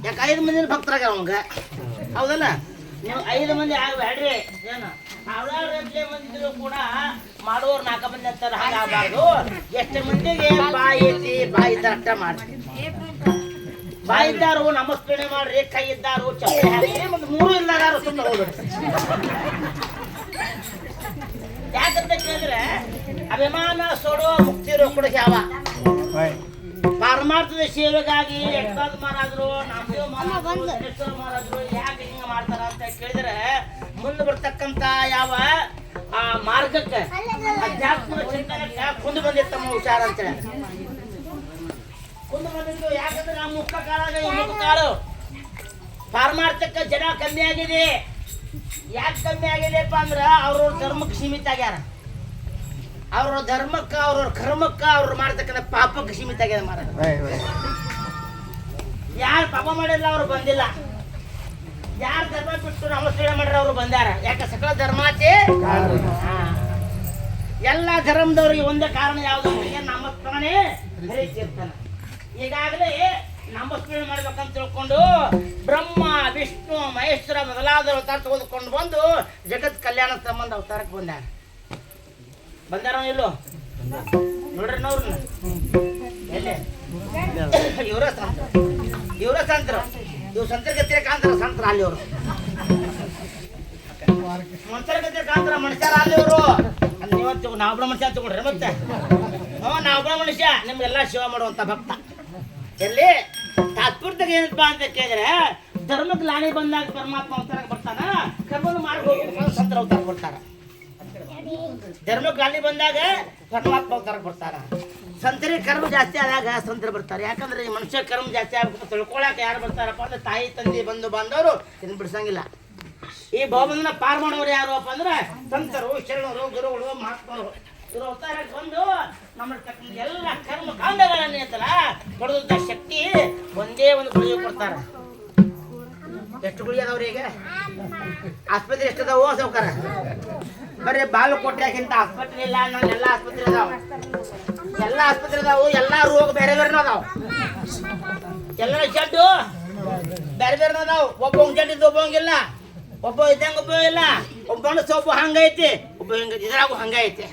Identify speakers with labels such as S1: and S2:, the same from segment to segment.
S1: ಯಾಕೆ 5 ಮಂದಿ ಭಕ್ತರಾಗ ಅವಂಗ ಹೌದಲ್ಲ ನೀವು 5 ಮಂದಿ ಆಗ್ಬೇಡ್ರಿ ಏನು ಸಾವಿರಾರು ಗಂಟೆ ಮಂದಿದ್ರು ಕೂಡ ಮಾಡುವವ್ರು 4 ಮಂದಿ ಅಂತಾರೆ ಹಾಗಾಗಬಾರ್ದು ಎಷ್ಟು ಮಂದಿಗೆ ಬಾಯಿ ಐತಿ ಬಾಯಿ ಇದ್ದ ಅಟ್ಟ ಮಾಡ್ರಿ ಬಾಯಿ ಇದ್ದಾರು ನಮಸ್ಕಾರ ಮಾಡ್ರಿ ಕೈ ಇದ್ದಾರು ಚಪ್ಪಲಿ ಹಾಕಿ ಮತ್ತು 3 ಇಲ್ಲದಾರು ಸುಮ್ಮನೆ ಹೋಗ್ಬಿಡ್ರಿ ಯಾಕಂತ ಕೇಳಿದ್ರೆ ಅಭಿಮಾನ ಸೋಡೋ ಮುಕ್ತಿ ಕೂಡ ಯಾವ ಪಾರಮಾರ್ಥದ ಸೇವೆಗಾಗಿ ಎಕ್ಕಾದ ಮಹಾರಾಜರು ನಾಮದೇವ ಮಹಾರಾಜರು ಯಾಕೆ ಹಿಂಗ ಮಾಡ್ತಾರ ಅಂತ ಕೇಳಿದ್ರೆ ಮುಂದೆ ಬರ್ತಕ್ಕಂತ ಯಾವ ಆ ಮಾರ್ಗಕ್ಕೆ ಅಧ್ಯಾತ್ಮದ ಚಿಂತನಕ್ಕೆ ಕುಂದು ಬಂದಿರ್ತಮ್ಮ ಹುಷಾರ ಅಂತ ಹೇಳಿ ಕುಂದು ಬಂದಿದ್ದು ಯಾಕಂದ್ರೆ ನಮ್ಮ ಮುಖ ಕಾಲಾಗ ಮುಖ ಕಾಳು ಪಾರಮಾರ್ಥಕ್ಕೆ ಜನ ಕಮ್ಮಿ ಆಗಿದೆ ಯಾಕೆ ಕಮ್ಮಿ ಆಗಿದೆಪ್ಪ ಅಂದ್ರೆ ಅವ್ರವ್ರ ಧರ್ಮಕ್ಕೆ ಸೀಮಿತ ಆಗ್ಯಾರ ಅವ್ರವ್ರ ಧರ್ಮಕ್ಕೆ ಅವ್ರವ್ರ ಕರ್ಮಕ್ಕೆ ಅವ್ರು ಮಾಡ್ತಕ್ಕಂಥ ಪಾಪಕ್ಕೆ ಸೀಮಿತ ಆಗ್ಯಾರ ಮಾರ ಯಾರು ಪಾಪ ಮಾಡಿಲ್ಲ ಅವ್ರು ಬಂದಿಲ್ಲ ಯಾರು ಧರ್ಮ ಬಿಟ್ಟು ನಮಸ್ಕಾರ ಮಾಡ್ರ ಅವ್ರು ಬಂದಾರ ಯಾಕೆ ಸಕಲ ಧರ್ಮಾಚೆ ಎಲ್ಲ ಧರ್ಮದವ್ರಿಗೆ ಒಂದೇ ಕಾರಣ ಯಾವುದು ನಮಸ್ಕರಣೆ ಹರಿತಿರ್ತಾನೆ ಈಗಾಗಲೇ ನಾಮಸ್ಮರಣೆ ಮಾಡ್ಬೇಕಂತ ತಿಳ್ಕೊಂಡು ಬ್ರಹ್ಮ ವಿಷ್ಣು ಮಹೇಶ್ವರ ಮೊದಲಾದ ಅವತಾರ ತೆಗೆದುಕೊಂಡು ಬಂದು ಜಗತ್ ಕಲ್ಯಾಣ ಸಂಬಂಧ ಅವತಾರಕ್ಕೆ ಬಂದಾರ ಇಲ್ಲೋ ನೋಡ್ರಿ ನೋಡ್ರಿ ಎಲ್ಲಿ ಇವರ ಸಂತರ ಇವ್ ಸಂತರ್ಗತಿಯ ಕಾಂತರ ಸಂತರ ಅಲ್ಲಿ ಅವರು ಮಂತ್ರಗತಿಯ ಕಾಂತರ ಮನುಷ್ಯರ ಅಲ್ಲಿ ಅವರು ನೀವತ್ತು ನಾವೊಬ್ಬ ಮನುಷ್ಯ ತಗೊಂಡ್ರೆ ಮತ್ತೆ ನಾವೊಬ್ಬ ಮನುಷ್ಯ ನಿಮ್ಗೆಲ್ಲ ಸೇವೆ ಮಾಡುವಂತ ಭಕ್ತ ಎಲ್ಲಿ ತಾತ್ಪರ್ಯದಾಗ ಏನಪ್ಪಾ ಅಂತ ಕೇಳಿದ್ರೆ ಧರ್ಮಕ್ಕೆ ಲಾಣಿ ಬಂದಾಗ ಪರಮಾತ್ಮ ಅವತಾರಕ್ಕೆ ಬರ್ತಾನ ಕರ್ಮವನ್ನು ಮಾಡಿ ಹೋಗಿ ಸಂತರ ಅವತಾರ ಬರ್ತಾರ ಧರ್ಮಕ್ಕೆ ಲಾಣಿ ಬಂದಾಗ ಪರಮಾತ್ಮ ಅವತಾರಕ್ಕೆ ಬರ್ತಾರ ಸಂತರಿಗೆ ಕರ್ಮ ಜಾಸ್ತಿ ಆದಾಗ ಸಂತರ ಬರ್ತಾರೆ ಯಾಕಂದ್ರೆ ಈ ಮನುಷ್ಯ ಕರ್ಮ ಜಾಸ್ತಿ ಆಗ್ಬೇಕು ತಿಳ್ಕೊಳಕ್ಕೆ ಯಾರು ಬರ್ತಾರಪ್ಪ ಅಂದ್ರೆ ತಾಯಿ ತಂದೆ ಬಂದು ಬಾಂಧವರು ಇದನ್ನ ಬಿಡಿಸಂಗಿಲ್ಲ ಈ ಭವಬಂಧನ ಪಾರ್ ಮಾಡೋರು ಯಾರಪ್ಪ ಅಂದ್ರೆ ಸಂತರು ಶರಣರು ಗುರುಗಳು ಮಹಾತ್ಮರು ಇವರು ಅವತಾರಕ್ಕೆ ಬಂದು ನಮ್ಮ ಎಲ್ಲ ಕರ್ಮ ಕಾಂಡಗಳನ್ನ ಐತಲ್ಲ ಕೊಡದಂತ ಶಕ್ತಿ ಒಂದೇ ಒಂದು ಗುಳಿಗೆ ಕೊಡ್ತಾರ ಎಷ್ಟು ಗುಳಿ ಅದಾವ್ರಿ ಈಗ ಆಸ್ಪತ್ರೆ ಎಷ್ಟದಾವು ಸೌಕಾರ ಬರೀ ಬಾಲಕೋಟೆಗಿಂತ ಆಸ್ಪತ್ರೆ ಇಲ್ಲ ಅನ್ನೋ ಎಲ್ಲ ಆಸ್ಪತ್ರೆ ಅದಾವ ಎಲ್ಲ ಆಸ್ಪತ್ರೆ ಅದಾವು ಎಲ್ಲ ರೋಗ ಬೇರೆ ಬೇರೆ ಅದಾವ ಎಲ್ಲ ಜಡ್ಡು ಬೇರೆ ಬೇರೆ ಅದಾವ ಒಬ್ಬ ಜಡ್ಡಿದ್ದು ಒಬ್ಬಂಗಿಲ್ಲ ಒಬ್ಬ ಇದ್ದಂಗ ಒಬ್ಬ ಇಲ್ಲ ಒಬ್ಬ ಮನಸ್ಸು ಒಬ್ಬ ಹಂಗೈತಿ ಒಬ್ಬ ಹಿಂಗ ಇದ್ರಾಗು ಹಂಗೈತಿ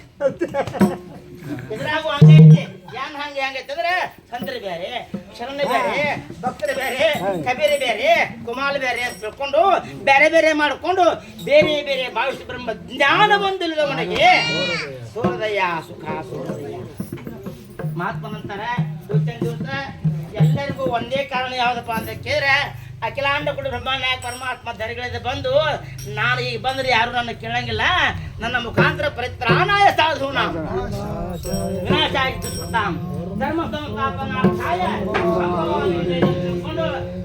S1: ಇದ್ರಾಗು ಹಂಗೈತಿ ಏನ್ ಹೆಂಗೈತಿ ಅಂದ್ರೆ ಸಂತರಿ ಬೇರೆ ಶರಣ ಬೇರೆ ಭಕ್ತರು ಬೇರೆ ಕಬೀರಿ ಬೇರೆ ಕುಮಾಲ್ ಬೇರೆ ಅಂತ ತಿಳ್ಕೊಂಡು ಬೇರೆ ಬೇರೆ ಮಾಡಿಕೊಂಡು ಬೇರೆ ಬೇರೆ ಭಾವಿಸಿ ಬ್ರಹ್ಮ ಜ್ಞಾನ ಬಂದಿಲ್ಲದ ಮನೆಗೆ ಸೂರ್ಯೋದಯ ಸುಖ ಸೂರ್ಯೋದಯ ಮಹಾತ್ಮನಂತಾರೆ ದಿವಸ ಎಲ್ಲರಿಗೂ ಒಂದೇ ಕಾರಣ ಯಾವ್ದಪ್ಪ ಅಂತ ಕೇಳಿದ್ರೆ ಅಖಿಲಾಂಡ ಕೂಡ ಬ್ರಹ್ಮಾಂಡ ಪರಮಾತ್ಮ ಧರಿಗಳಿಂದ ಬಂದು ನಾನು ಈಗ ಬಂದ್ರೆ ಯಾರು ನನ್ನ ಕೇಳಂಗಿಲ್ಲ ನನ್ನ ಮುಖಾಂತರ ಪರಿತ್ರಾಣಾಯ ಸಾಧು ನಾವು ವಿನಾಶ ಧರ್ಮ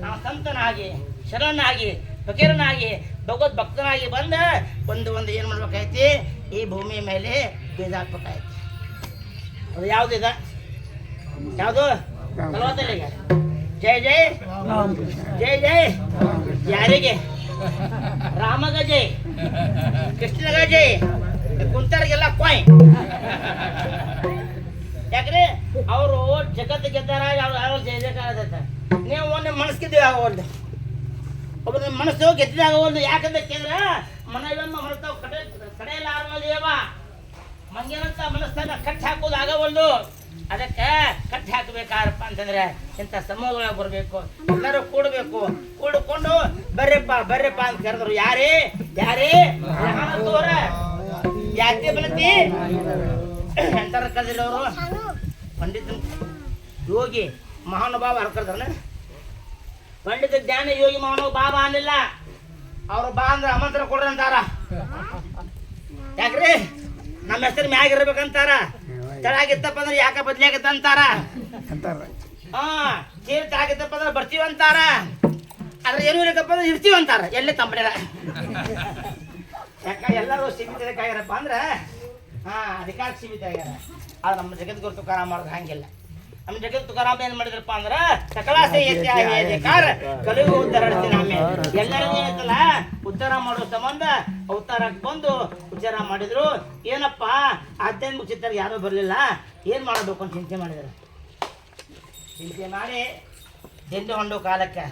S1: ನಾವು ಸಂತನಾಗಿ ಶರಣನಾಗಿ ಫಕೀರನಾಗಿ ಭಗವದ್ ಭಕ್ತನಾಗಿ ಬಂದ ಒಂದು ಏನ್ ಮಾಡ್ಬೇಕಾಯ್ತಿ ಈ ಭೂಮಿ ಮೇಲೆ ಬೀಜ ಹಾಕ್ಬೇಕಾಯ್ತಿ ಅದು ಯಾವ್ದಿದ ಯಾವುದು ಕಲ್ವತ್ತಲ್ಲಿಗ ಜೈ ಜೈ ಜೈ ಜೈ ಯಾರಿಗೆ ರಾಮಗ ಜೈ ಕೃಷ್ಣಗ ಜೈ ಕುಂತರಿಗೆಲ್ಲ ಕೊಯ್ ಯಾಕ್ರಿ ಅವರು ಜಗತ್ತು ಗೆದ್ದಾರ ಯಾವ ಜಯ ಜಯಕಾರ ನೀವು ಒಂದು ಮನಸ್ಸಿದ್ದೀವಿ ಆಗೋಲ್ದು ಒಬ್ಬ ನಿಮ್ಮ ಮನಸ್ಸು ಗೆದ್ದಿದಾಗವಲ್ದು ಯಾಕಂತ ಕೇಳಿದ್ರೆ ಮನೆಯಮ್ಮ ಹೊರತಾವ್ ಕಡೆಯಲ್ಲಾರದೇವ ಮಂಗೇನಂತ ಮನಸ್ಸನ್ನ ಕಟ್ಟಿ ಹಾಕೋದು ಆಗವಲ್ದು ಅದಕ್ಕೆ ಕಟ್ಟಿ ಹಾಕಬೇಕಾರಪ್ಪ ಅಂತಂದ್ರೆ ಇಂಥ ಸಮೂಹದೊಳಗೆ ಬರಬೇಕು ಎಲ್ಲರೂ ಕೂಡಬೇಕು ಕೂಡಿಕೊಂಡು ಬರ್ರಪ್ಪ ಅಂತ ಕರೆದ್ರು ಯಾರೇ ಯಾಕೆ ಬಲತಿ ಎಂತಾರ ಕರೆದಿಲ್ಲ ಅವರು ಪಂಡಿತ ಯೋಗಿ ಮಹಾನುಭಾವ ಅವ್ರು ಕರೆದ್ರ ಪಂಡಿತ ಜ್ಞಾನ ಯೋಗಿ ಮಹಾನುಭಾವ ಬಾಬಾ ಅನ್ನಿಲ್ಲ ಅವ್ರು ಬಾ ಅಂದ್ರೆ ಆಮಂತ್ರ ಕೊಡ್ರಿ ಅಂತಾರ ಯಾಕ್ರಿ ನಮ್ಮ ಹೆಸರು ಮ್ಯಾಗ ಇರ್ಬೇಕಂತಾರ ತಳಾಗಿತ್ತಪ್ಪ ಅಂದ್ರೆ ಯಾಕ ಬದ್ಲಾಗತ್ತ ಅಂತಾರ ಚೀರ್ ತಳಾಗಿತ್ತಪ್ಪ ಅಂದ್ರೆ ಬರ್ತೀವಂತಾರ ಆದ್ರೆ ಏನು ಇರಕಪ್ಪ ಅಂದ್ರೆ ಇರ್ತೀವಂತಾರ ಎಲ್ಲಿ ತಂಬಡಿರ ಯಾಕ ಎಲ್ಲರೂ ಸೀಮಿತಕ್ಕಾಗ್ಯಾರಪ್ಪ ಅಂದ್ರೆ ಅಧಿಕಾರ ಸೀಮಿತ ಆಗ್ಯಾರ ಆದ್ರೆ ನಮ್ಮ ಜಗದ್ಗುರು ತುಕಾರಾಮ ಮಾಡಿದ್ರೆ ಹಂಗಿಲ್ಲ ನಮ್ಮ ಜಗತ್ ತುಕಾರಾಮ ಏನ್ ಮಾಡಿದ್ರಪ್ಪ ಅಂದ್ರ ಸಕಲಾಸೆ ಅಧಿಕಾರ ಕಲಿಯುಗ ಉದ್ಧಾರ ಎಲ್ಲರಿಗೂ ಏನೈತಲ್ಲ ಉದ್ಧಾರ ಮಾಡೋ ಸಂಬಂಧ ಅವತಾರಕ್ಕೆ ಬಂದು ಉಚ್ಚಾರ ಮಾಡಿದ್ರು ಏನಪ್ಪ ಆಧ್ಯಾತ್ಮಿಕ ಚಿತ್ರ ಯಾರೂ ಬರಲಿಲ್ಲ ಏನ್ ಮಾಡಬೇಕು ಅಂತ ಚಿಂತೆ ಮಾಡಿದ್ರು ಚಿಂತೆ ಮಾಡಿ ಹಿಂದೆ ಹೊಂಡೋ ಕಾಲಕ್ಕೆ